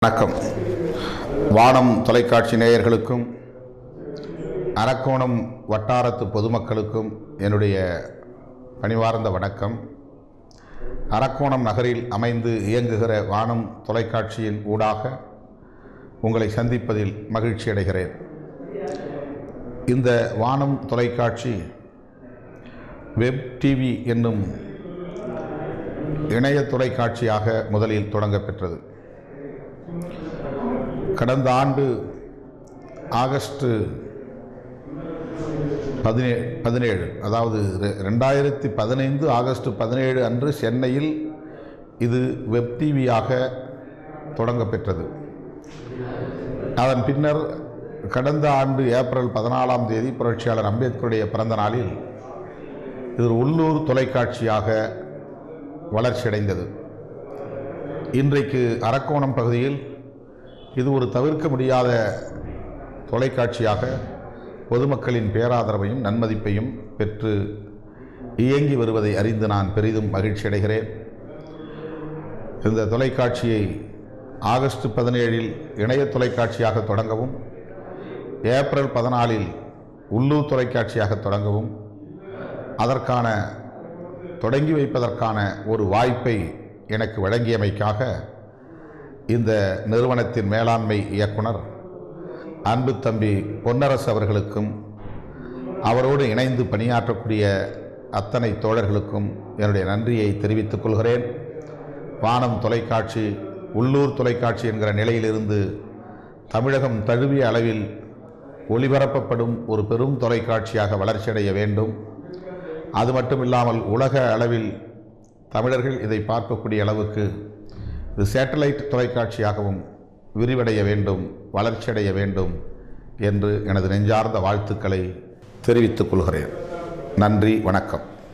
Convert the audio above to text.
வணக்கம். வானம் தொலைக்காட்சி நேயர்களுக்கும் அரக்கோணம் வட்டாரத்து பொதுமக்களுக்கும் என்னுடைய பணிவார்ந்த வணக்கம். அரக்கோணம் நகரில் அமைந்து இயங்குகிற வானம் தொலைக்காட்சியின் ஊடாக உங்களை சந்திப்பதில் மகிழ்ச்சி அடைகிறேன். இந்த வானம் தொலைக்காட்சி வெப் டிவி என்னும் இணைய தொலைக்காட்சியாக முதலில் தொடங்கப்பெற்றது. கடந்த ஆண்டு ஆகஸ்ட் 17 அதாவது 2015 ஆகஸ்ட் 17 அன்று சென்னையில் இது வெப் டிவியாக தொடங்கப்பெற்றது. அதன் பின்னர் கடந்த ஆண்டு ஏப்ரல் 14ஆம் தேதி புரட்சியாளர் அம்பேத்கருடைய பிறந்த நாளில் இது உள்ளூர் தொலைக்காட்சியாக வளர்ச்சியடைந்தது. இன்றைக்கு அரக்கோணம் பகுதியில் இது ஒரு தவிர்க்க முடியாத தொலைக்காட்சியாக பொதுமக்களின் பேராதரவையும் நன்மதிப்பையும் பெற்று இயங்கி வருவதை அறிந்து நான் பெரிதும் மகிழ்ச்சி அடைகிறேன். இந்த தொலைக்காட்சியை ஆகஸ்ட் 17 இணைய தொலைக்காட்சியாக தொடங்கவும், ஏப்ரல் 14 உள்ளூர் தொலைக்காட்சியாக தொடங்கவும், அதற்கான தொடங்கி வைப்பதற்கான ஒரு வாய்ப்பை எனக்கு வழங்கியமைக்காக இந்த நிறுவனத்தின் மேலாண்மை இயக்குனர் அன்பு தம்பி பொன்னரசு அவர்களுக்கும் அவரோடு இணைந்து பணியாற்றக்கூடிய அத்தனை தோழர்களுக்கும் என்னுடைய நன்றியை தெரிவித்துக் கொள்கிறேன். வானம் தொலைக்காட்சி உள்ளூர் தொலைக்காட்சி என்கிற நிலையிலிருந்து தமிழகம் தழுவிய அளவில் ஒளிபரப்பப்படும் ஒரு பெரும் தொலைக்காட்சியாக வளர்ச்சியடைய வேண்டும். அது மட்டும் இல்லாமல் உலக அளவில் தமிழர்கள் இதை பார்க்கக்கூடிய அளவுக்கு இது சேட்டலைட் தொலைக்காட்சியாகவும் விரிவடைய வேண்டும், வளர்ச்சியடைய வேண்டும் என்று எனது நெஞ்சார்ந்த வாழ்த்துக்களை தெரிவித்துக் கொள்கிறேன். நன்றி, வணக்கம்.